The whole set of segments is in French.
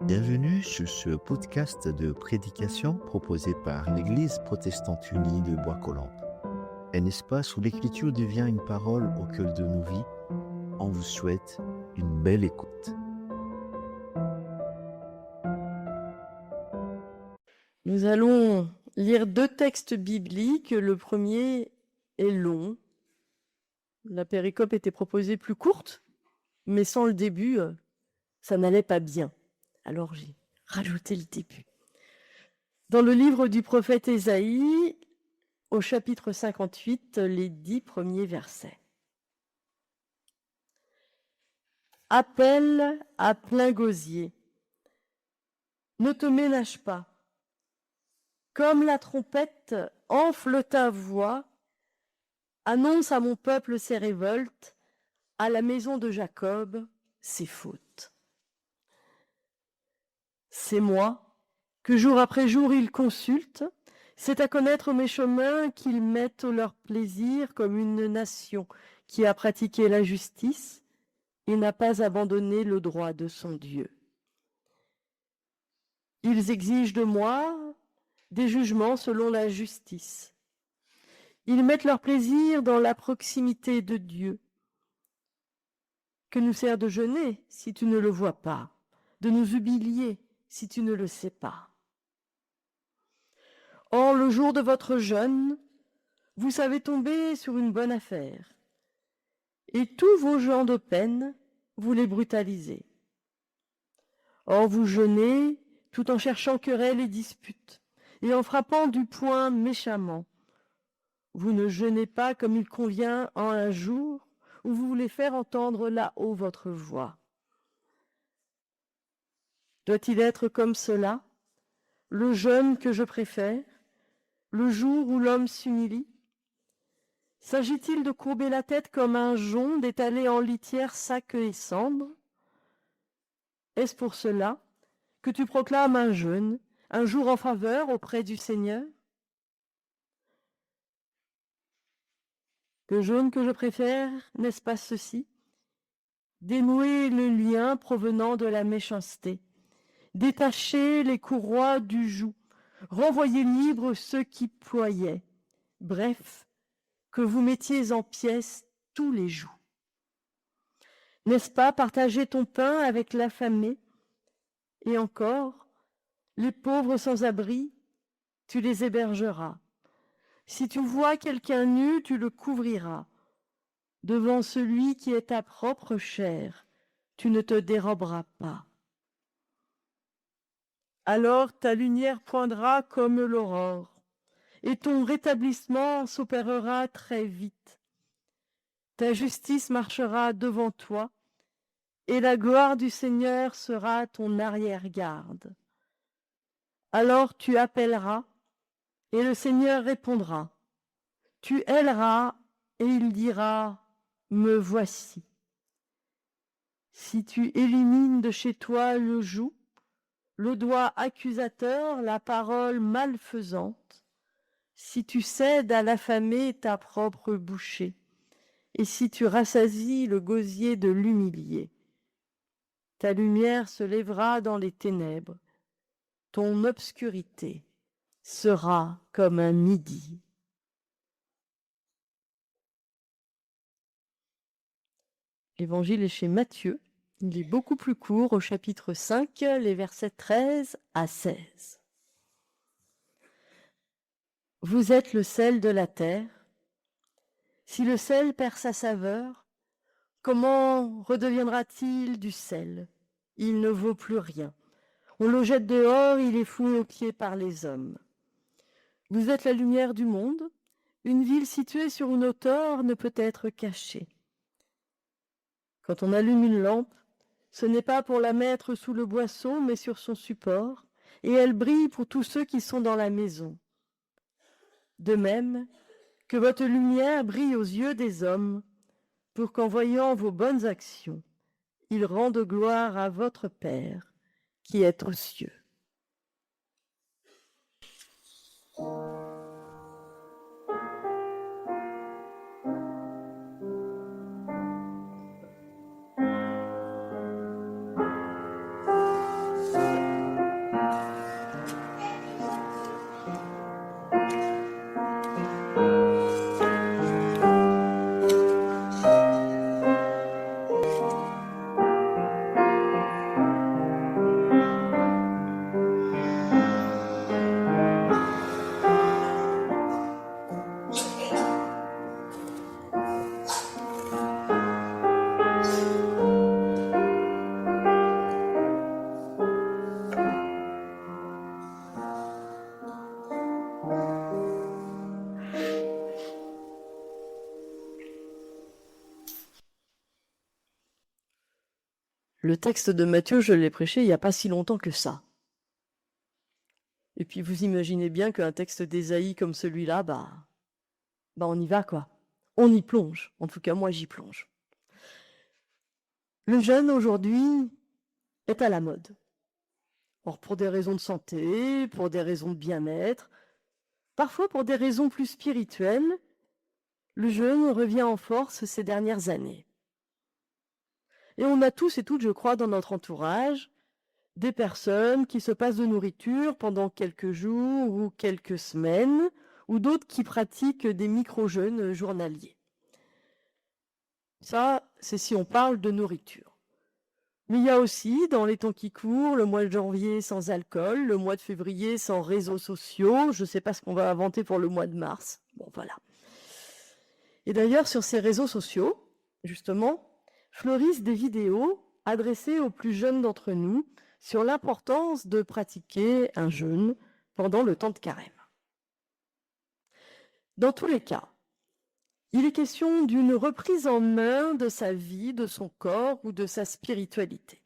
Bienvenue sur ce podcast de prédication proposé par l'Église protestante unie de Bois-Colombes. Un espace où l'écriture devient une parole au cœur de nos vies. On vous souhaite une belle écoute. Nous allons lire deux textes bibliques. Le premier est long. La péricope était proposée plus courte, mais sans le début, ça n'allait pas bien. Alors j'ai rajouté le début. Dans le livre du prophète Ésaïe, au chapitre 58, les 10 premiers versets. Appel à plein gosier. Ne te ménage pas. Comme la trompette, enfle ta voix. Annonce à mon peuple ses révoltes, à la maison de Jacob ses fautes. C'est moi que jour après jour ils consultent, c'est à connaître mes chemins qu'ils mettent leur plaisir comme une nation qui a pratiqué la justice et n'a pas abandonné le droit de son Dieu. Ils exigent de moi des jugements selon la justice. Ils mettent leur plaisir dans la proximité de Dieu. Que nous sert de jeûner si tu ne le vois pas, de nous humilier si tu ne le sais pas. Or, le jour de votre jeûne, vous savez tomber sur une bonne affaire, et tous vos gens de peine, vous les brutalisez. Or, vous jeûnez tout en cherchant querelle et dispute, et en frappant du poing méchamment. Vous ne jeûnez pas comme il convient en un jour où vous voulez faire entendre là-haut votre voix. Doit-il être comme cela, le jeûne que je préfère, le jour où l'homme s'humilie? S'agit-il de courber la tête comme un jonc, d'étaler en litière sac et cendres? Est-ce pour cela que tu proclames un jeûne, un jour en faveur auprès du Seigneur? Le jeûne que je préfère, n'est-ce pas ceci? Dénouer le lien provenant de la méchanceté, détacher les courroies du joug, renvoyer libres ceux qui ployaient, bref, que vous mettiez en pièces tous les jougs. N'est-ce pas partager ton pain avec l'affamé? Et encore, les pauvres sans abri, tu les hébergeras. Si tu vois quelqu'un nu, tu le couvriras. Devant celui qui est ta propre chair, tu ne te déroberas pas. Alors ta lumière poindra comme l'aurore, et ton rétablissement s'opérera très vite. Ta justice marchera devant toi, et la gloire du Seigneur sera ton arrière-garde. Alors tu appelleras, et le Seigneur répondra. Tu héleras, et il dira, me voici. Si tu élimines de chez toi le joug, le doigt accusateur, la parole malfaisante, si tu cèdes à l'affamé ta propre bouchée, et si tu rassasies le gosier de l'humilié, ta lumière se lèvera dans les ténèbres, ton obscurité sera comme un midi. L'évangile est chez Matthieu. Il est beaucoup plus court, au chapitre 5, les versets 13 à 16. Vous êtes le sel de la terre. Si le sel perd sa saveur, comment redeviendra-t-il du sel? Il ne vaut plus rien. On le jette dehors, il est foulé aux pieds par les hommes. Vous êtes la lumière du monde. Une ville située sur une hauteur ne peut être cachée. Quand on allume une lampe, ce n'est pas pour la mettre sous le boisseau, mais sur son support, et elle brille pour tous ceux qui sont dans la maison. De même, que votre lumière brille aux yeux des hommes, pour qu'en voyant vos bonnes actions, ils rendent gloire à votre Père qui est aux cieux. Le texte de Matthieu, je l'ai prêché il n'y a pas si longtemps que ça. Et puis vous imaginez bien qu'un texte d'Ésaïe comme celui-là, on y va quoi. On y plonge. En tout cas, moi j'y plonge. Le jeûne aujourd'hui est à la mode. Or, pour des raisons de santé, pour des raisons de bien-être, parfois pour des raisons plus spirituelles, le jeûne revient en force ces dernières années. Et on a tous et toutes, je crois, dans notre entourage, des personnes qui se passent de nourriture pendant quelques jours ou quelques semaines, ou d'autres qui pratiquent des micro-jeûnes journaliers. Ça, c'est si on parle de nourriture. Mais il y a aussi, dans les temps qui courent, le mois de janvier sans alcool, le mois de février sans réseaux sociaux, je ne sais pas ce qu'on va inventer pour le mois de mars. Bon, voilà. Et d'ailleurs, sur ces réseaux sociaux, justement, fleurissent des vidéos adressées aux plus jeunes d'entre nous sur l'importance de pratiquer un jeûne pendant le temps de carême. Dans tous les cas, il est question d'une reprise en main de sa vie, de son corps ou de sa spiritualité.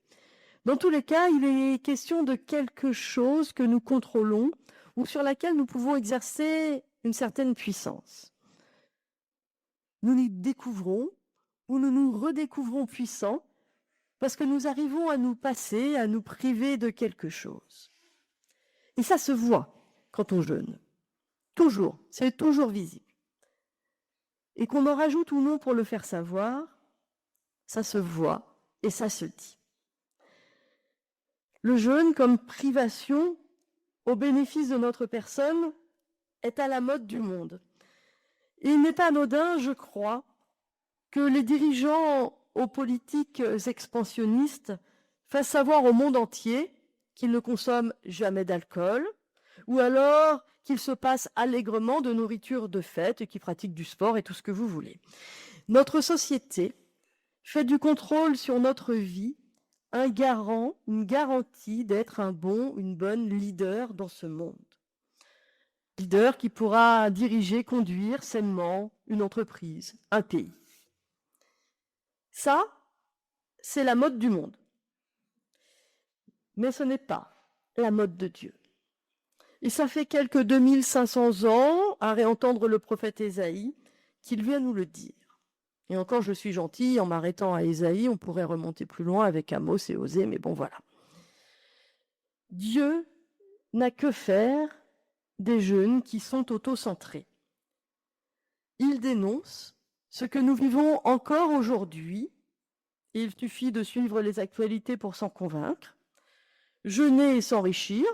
Dans tous les cas, il est question de quelque chose que nous contrôlons ou sur laquelle nous pouvons exercer une certaine puissance. Nous nous découvrons ou nous nous redécouvrons puissants parce que nous arrivons à nous passer, à nous priver de quelque chose. Et ça se voit quand on jeûne. Toujours, c'est toujours visible. Et qu'on en rajoute ou non pour le faire savoir, ça se voit et ça se dit. Le jeûne comme privation au bénéfice de notre personne est à la mode du monde. Et il n'est pas anodin, je crois, que les dirigeants aux politiques expansionnistes fassent savoir au monde entier qu'ils ne consomment jamais d'alcool, ou alors qu'ils se passent allègrement de nourriture de fête et qu'ils pratiquent du sport et tout ce que vous voulez. Notre société fait du contrôle sur notre vie un garant, une garantie d'être un bon, une bonne leader dans ce monde. Leader qui pourra diriger, conduire sainement une entreprise, un pays. Ça, c'est la mode du monde. Mais ce n'est pas la mode de Dieu. Et ça fait quelques 2500 ans, à réentendre le prophète Ésaïe, qu'il vient nous le dire. Et encore, je suis gentille, en m'arrêtant à Ésaïe, on pourrait remonter plus loin avec Amos et Osée, mais bon, voilà. Dieu n'a que faire des jeûnes qui sont auto-centrés. Il dénonce ce que nous vivons encore aujourd'hui. Il suffit de suivre les actualités pour s'en convaincre. Jeûner et s'enrichir,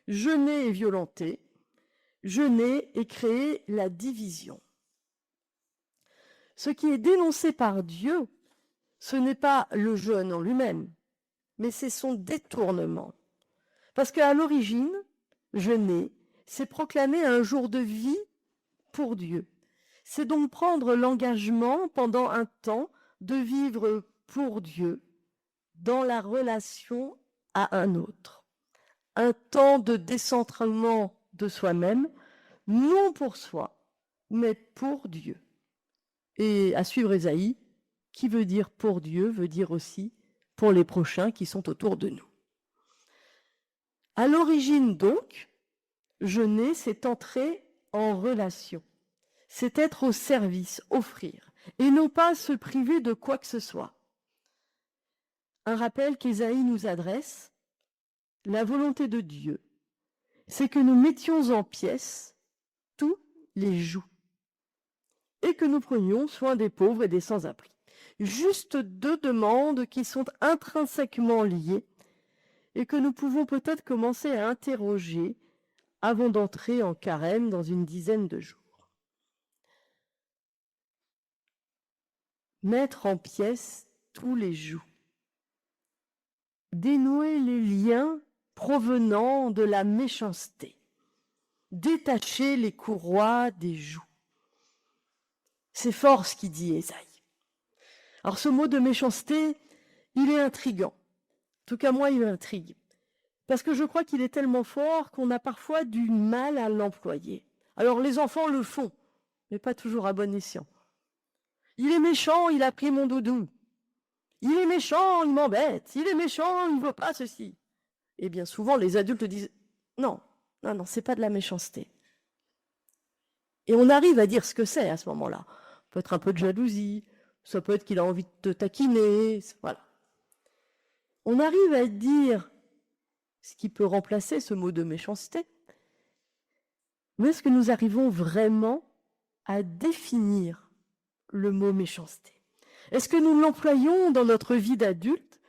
jeûner et violenter, jeûner et créer la division. Ce qui est dénoncé par Dieu, ce n'est pas le jeûne en lui-même, mais c'est son détournement. Parce qu'à l'origine, jeûner, c'est proclamer un jour de vie pour Dieu. C'est donc prendre l'engagement pendant un temps de vivre pour Dieu dans la relation à un autre. Un temps de décentrement de soi-même, non pour soi, mais pour Dieu. Et à suivre Ésaïe, qui veut dire pour Dieu, veut dire aussi pour les prochains qui sont autour de nous. À l'origine donc, jeûner, c'est entrer en relation. C'est être au service, offrir, et non pas se priver de quoi que ce soit. Un rappel qu'Ésaïe nous adresse, la volonté de Dieu, c'est que nous mettions en pièces tous les jougs et que nous prenions soin des pauvres et des sans-abri. Juste deux demandes qui sont intrinsèquement liées et que nous pouvons peut-être commencer à interroger avant d'entrer en carême dans une dizaine de jours. Mettre en pièces tous les jougs. Dénouer les liens provenant de la méchanceté. Détacher les courroies des jougs. C'est fort ce qu'il dit Ésaïe. Alors ce mot de méchanceté, il est intriguant. En tout cas, moi, il m'intrigue. Parce que je crois qu'il est tellement fort qu'on a parfois du mal à l'employer. Alors les enfants le font, mais pas toujours à bon escient. Il est méchant, il a pris mon doudou. Il est méchant, il m'embête. Il est méchant, il ne veut pas ceci. Et bien souvent, les adultes disent non, non, non, c'est pas de la méchanceté. Et on arrive à dire ce que c'est à ce moment-là. Ça peut être un peu de jalousie, ça peut être qu'il a envie de te taquiner, voilà. On arrive à dire ce qui peut remplacer ce mot de méchanceté. Mais est-ce que nous arrivons vraiment à définir le mot méchanceté? Est-ce que nous l'employons dans notre vie d'adulte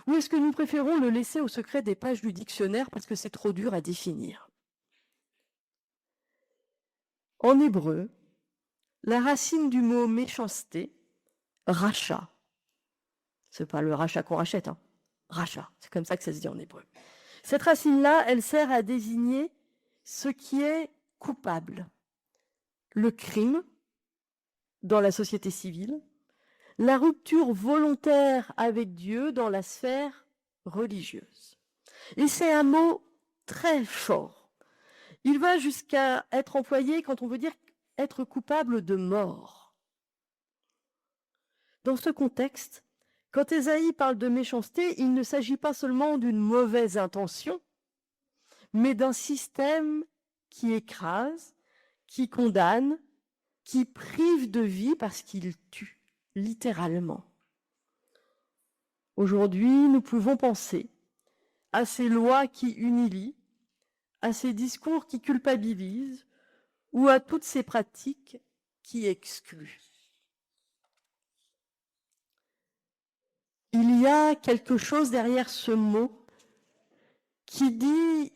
ou est-ce que nous préférons le laisser au secret des pages du dictionnaire parce que c'est trop dur à définir? En hébreu, la racine du mot méchanceté, rachat, c'est pas le rachat qu'on rachète, hein, rachat, c'est comme ça que ça se dit en hébreu. Cette racine-là, elle sert à désigner ce qui est coupable, le crime dans la société civile, la rupture volontaire avec Dieu dans la sphère religieuse. Et c'est un mot très fort. Il va jusqu'à être employé quand on veut dire être coupable de mort. Dans ce contexte, quand Ésaïe parle de méchanceté, il ne s'agit pas seulement d'une mauvaise intention, mais d'un système qui écrase, qui condamne, qui prive de vie parce qu'il tue, littéralement. Aujourd'hui, nous pouvons penser à ces lois qui humilient, à ces discours qui culpabilisent ou à toutes ces pratiques qui excluent. Il y a quelque chose derrière ce mot qui dit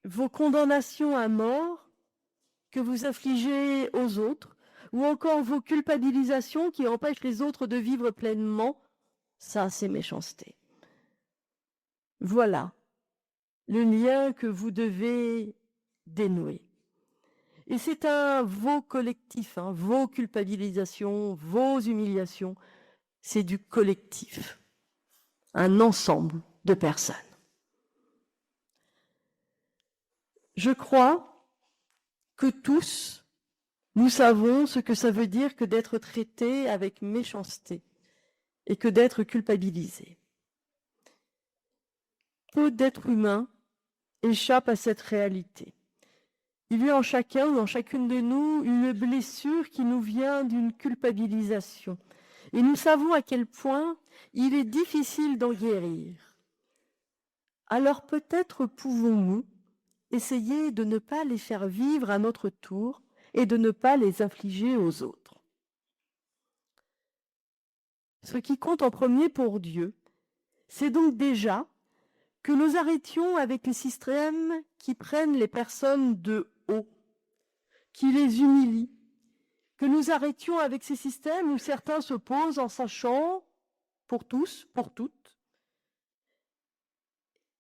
vos condamnations à mort que vous affligez aux autres, ou encore vos culpabilisations qui empêchent les autres de vivre pleinement, ça c'est méchanceté. Voilà le lien que vous devez dénouer. Et c'est un vos collectif, hein, vos culpabilisations, vos humiliations, c'est du collectif, un ensemble de personnes. Je crois que tous, nous savons ce que ça veut dire que d'être traité avec méchanceté et que d'être culpabilisé. Peu d'êtres humains échappent à cette réalité. Il y a en chacun ou en chacune de nous une blessure qui nous vient d'une culpabilisation. Et nous savons à quel point il est difficile d'en guérir. Alors peut-être pouvons-nous essayer de ne pas les faire vivre à notre tour et de ne pas les infliger aux autres. Ce qui compte en premier pour Dieu, c'est donc déjà que nous arrêtions avec les systèmes qui prennent les personnes de haut, qui les humilient, que nous arrêtions avec ces systèmes où certains se posent en sachant, pour tous, pour toutes,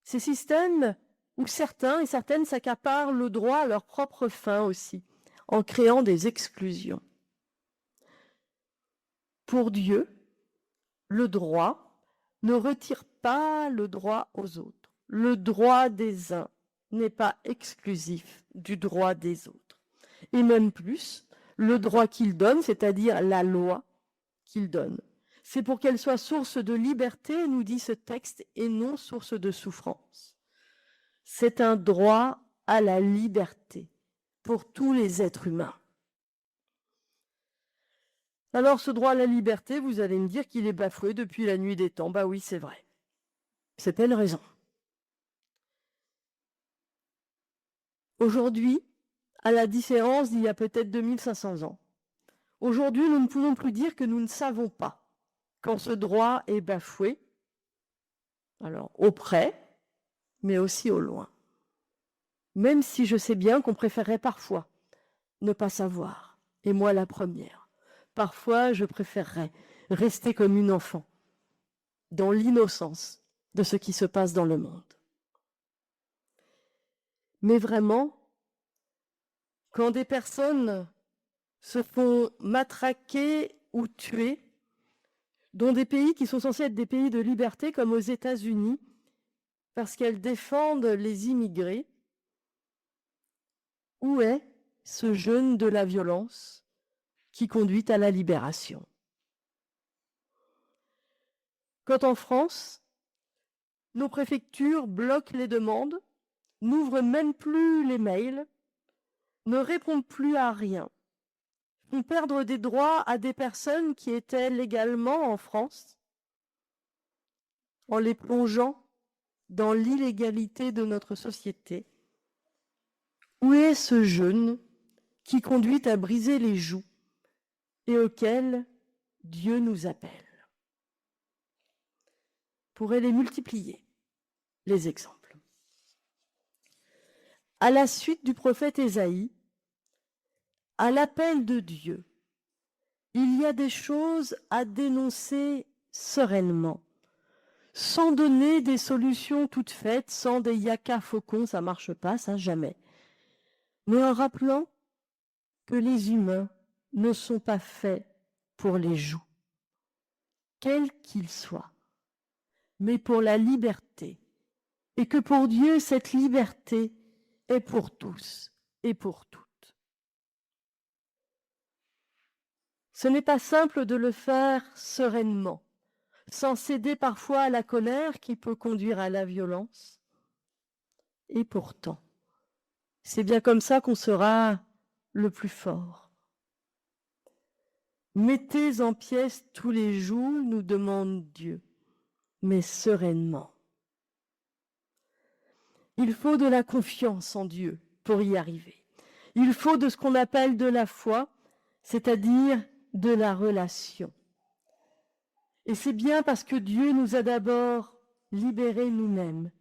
ces systèmes où certains et certaines s'accaparent le droit à leur propre fin aussi, en créant des exclusions. Pour Dieu, le droit ne retire pas le droit aux autres. Le droit des uns n'est pas exclusif du droit des autres. Et même plus, le droit qu'il donne, c'est-à-dire la loi qu'il donne, c'est pour qu'elle soit source de liberté, nous dit ce texte, et non source de souffrance. C'est un droit à la liberté pour tous les êtres humains. Alors ce droit à la liberté, vous allez me dire qu'il est bafoué depuis la nuit des temps. Bah oui, c'est vrai. C'est telle raison. Aujourd'hui, à la différence d'il y a peut-être 2500 ans, aujourd'hui nous ne pouvons plus dire que nous ne savons pas quand ce droit est bafoué, alors au près, mais aussi au loin. Même si je sais bien qu'on préférerait parfois ne pas savoir, et moi la première. Parfois, je préférerais rester comme une enfant, dans l'innocence de ce qui se passe dans le monde. Mais vraiment, quand des personnes se font matraquer ou tuer, dans des pays qui sont censés être des pays de liberté, comme aux États-Unis, parce qu'elles défendent les immigrés, où est ce jeûne de la violence qui conduit à la libération? Quand en France, nos préfectures bloquent les demandes, n'ouvrent même plus les mails, ne répondent plus à rien, font perdre des droits à des personnes qui étaient légalement en France, en les plongeant dans l'illégalité de notre société. Où est ce jeûne qui conduit à briser les joues et auquel Dieu nous appelle? On pourrait les multiplier, les exemples. À la suite du prophète Ésaïe, à l'appel de Dieu, il y a des choses à dénoncer sereinement, sans donner des solutions toutes faites, sans des yaka faucons, ça marche pas, ça jamais, mais en rappelant que les humains ne sont pas faits pour les jougs, quels qu'ils soient, mais pour la liberté, et que pour Dieu, cette liberté est pour tous et pour toutes. Ce n'est pas simple de le faire sereinement, sans céder parfois à la colère qui peut conduire à la violence. Et pourtant, c'est bien comme ça qu'on sera le plus fort. Mettez en pièces tous les jours, nous demande Dieu, mais sereinement. Il faut de la confiance en Dieu pour y arriver. Il faut de ce qu'on appelle de la foi, c'est-à-dire de la relation. Et c'est bien parce que Dieu nous a d'abord libérés nous-mêmes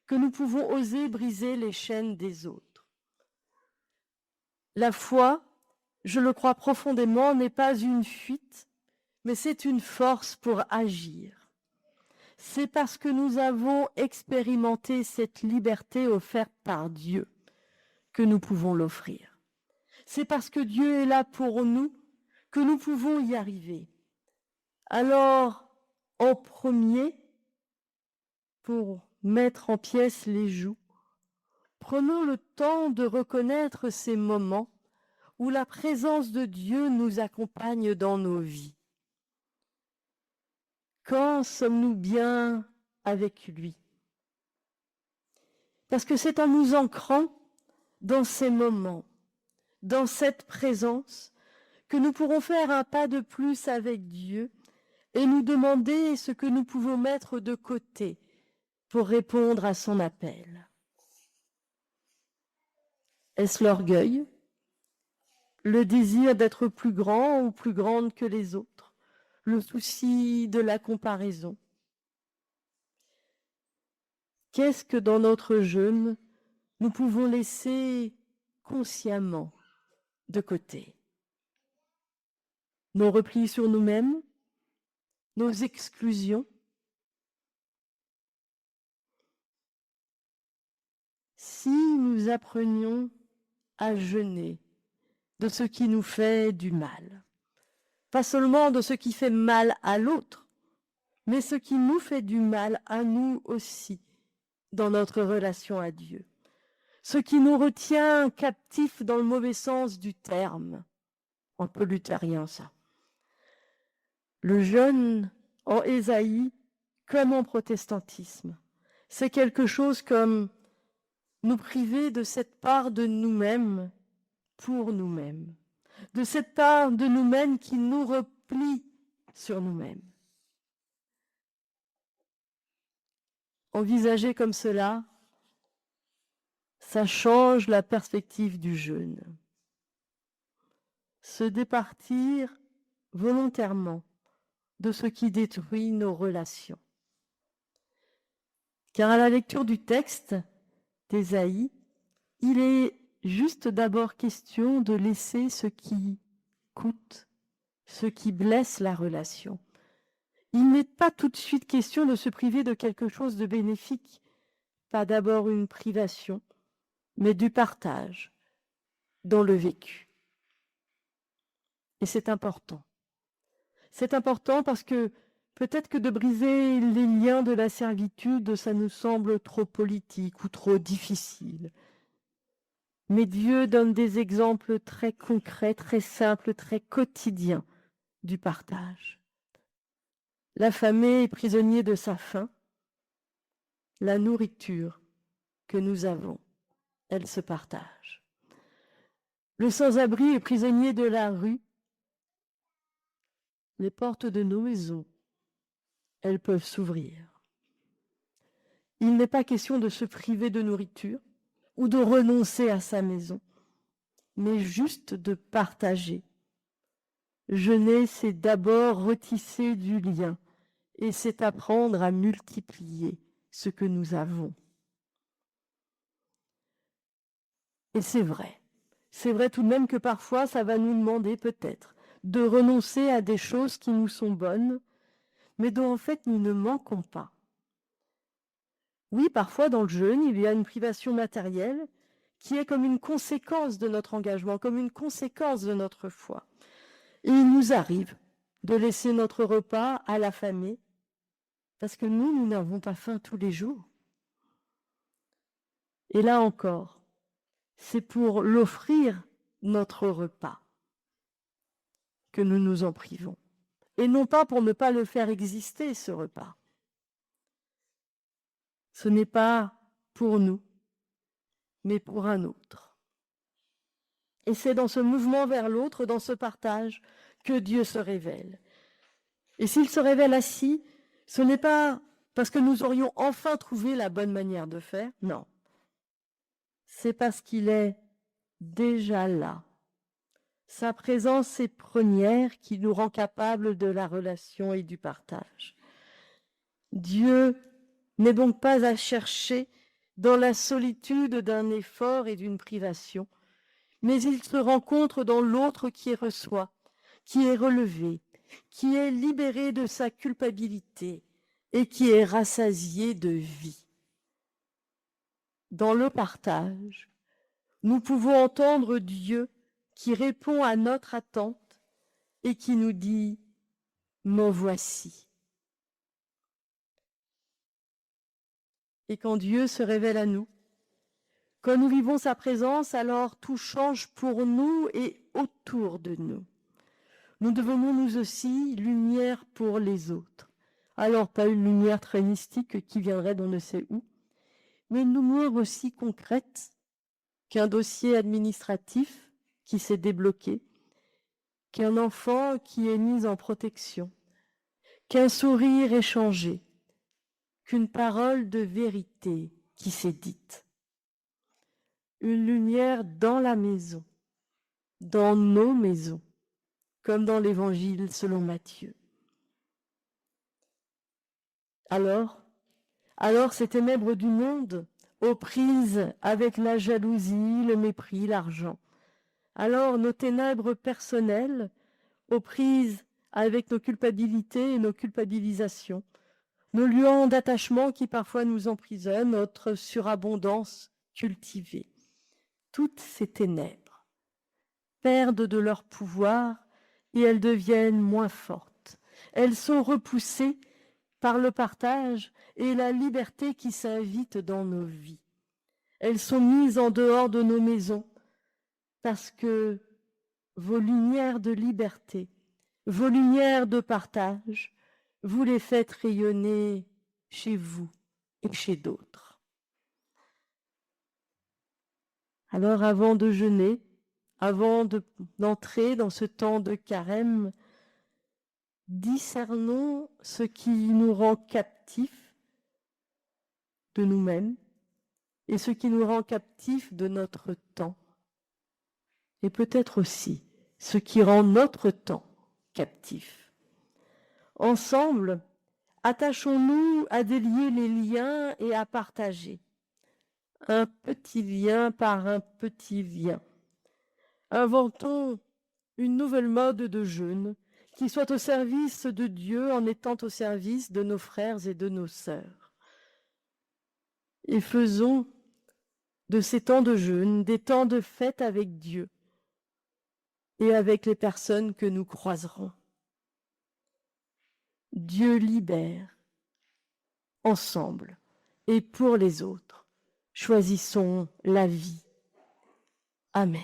que nous pouvons oser briser les chaînes des autres. La foi, je le crois profondément, n'est pas une fuite, mais c'est une force pour agir. C'est parce que nous avons expérimenté cette liberté offerte par Dieu que nous pouvons l'offrir. C'est parce que Dieu est là pour nous que nous pouvons y arriver. Alors, en premier, pour mettre en pièces les joues, prenons le temps de reconnaître ces moments où la présence de Dieu nous accompagne dans nos vies. Quand sommes-nous bien avec lui? Parce que c'est en nous ancrant dans ces moments, dans cette présence, que nous pourrons faire un pas de plus avec Dieu et nous demander ce que nous pouvons mettre de côté pour répondre à son appel. Est-ce l'orgueil, le désir d'être plus grand ou plus grande que les autres, le souci de la comparaison? Qu'est-ce que dans notre jeûne, nous pouvons laisser consciemment de côté? Nos replis sur nous-mêmes, nos exclusions? Si nous apprenions à jeûner de ce qui nous fait du mal, pas seulement de ce qui fait mal à l'autre, mais ce qui nous fait du mal à nous aussi dans notre relation à Dieu, ce qui nous retient captifs dans le mauvais sens du terme, un peu luthérien ça. Le jeûne en Ésaïe, comme en protestantisme, c'est quelque chose comme nous priver de cette part de nous-mêmes pour nous-mêmes, de cette part de nous-mêmes qui nous replie sur nous-mêmes. Envisager comme cela, ça change la perspective du jeûne. Se départir volontairement de ce qui détruit nos relations. Car à la lecture du texte d'Ésaïe, il est juste d'abord question de laisser ce qui coûte, ce qui blesse la relation. Il n'est pas tout de suite question de se priver de quelque chose de bénéfique, pas d'abord une privation, mais du partage dans le vécu. Et c'est important. C'est important parce que peut-être que de briser les liens de la servitude, ça nous semble trop politique ou trop difficile. Mais Dieu donne des exemples très concrets, très simples, très quotidiens du partage. L'affamé est prisonnier de sa faim. La nourriture que nous avons, elle se partage. Le sans-abri est prisonnier de la rue. Les portes de nos maisons, elles peuvent s'ouvrir. Il n'est pas question de se priver de nourriture ou de renoncer à sa maison, mais juste de partager. Jeûner, c'est d'abord retisser du lien et c'est apprendre à multiplier ce que nous avons. Et c'est vrai tout de même que parfois ça va nous demander peut-être de renoncer à des choses qui nous sont bonnes, mais dont en fait nous ne manquons pas. Oui, parfois dans le jeûne, il y a une privation matérielle qui est comme une conséquence de notre engagement, comme une conséquence de notre foi. Et il nous arrive de laisser notre repas à l'affamé, parce que nous n'avons pas faim tous les jours. Et là encore, c'est pour l'offrir notre repas que nous nous en privons, et non pas pour ne pas le faire exister, ce repas. Ce n'est pas pour nous, mais pour un autre. Et c'est dans ce mouvement vers l'autre, dans ce partage, que Dieu se révèle. Et s'il se révèle ainsi, ce n'est pas parce que nous aurions enfin trouvé la bonne manière de faire, non. C'est parce qu'il est déjà là. Sa présence est première qui nous rend capables de la relation et du partage. Dieu n'est donc pas à chercher dans la solitude d'un effort et d'une privation, mais il se rencontre dans l'autre qui reçoit, qui est relevé, qui est libéré de sa culpabilité et qui est rassasié de vie. Dans le partage, nous pouvons entendre Dieu qui répond à notre attente et qui nous dit « Me voici ». Et quand Dieu se révèle à nous, quand nous vivons sa présence, alors tout change pour nous et autour de nous. Nous devenons nous aussi lumière pour les autres. Alors pas une lumière très mystique qui viendrait d'on ne sait où, mais une lumière aussi concrète qu'un dossier administratif qui s'est débloqué, qu'un enfant qui est mis en protection, qu'un sourire échangé, qu'une parole de vérité qui s'est dite. Une lumière dans la maison, dans nos maisons, comme dans l'Évangile selon Matthieu. Alors ces ténèbres du monde, aux prises avec la jalousie, le mépris, l'argent. Alors nos ténèbres personnelles, aux prises avec nos culpabilités et nos culpabilisations, nos lieux d'attachement qui parfois nous emprisonnent, notre surabondance cultivée. Toutes ces ténèbres perdent de leur pouvoir et elles deviennent moins fortes. Elles sont repoussées par le partage et la liberté qui s'invite dans nos vies. Elles sont mises en dehors de nos maisons parce que vos lumières de liberté, vos lumières de partage, vous les faites rayonner chez vous et chez d'autres. Alors avant de jeûner, avant d'entrer dans ce temps de carême, discernons ce qui nous rend captifs de nous-mêmes et ce qui nous rend captifs de notre temps. Et peut-être aussi ce qui rend notre temps captif. Ensemble, attachons-nous à délier les liens et à partager. Un petit lien par un petit lien. Inventons une nouvelle mode de jeûne qui soit au service de Dieu en étant au service de nos frères et de nos sœurs. Et faisons de ces temps de jeûne des temps de fête avec Dieu et avec les personnes que nous croiserons. Dieu libère, ensemble et pour les autres. Choisissons la vie. Amen.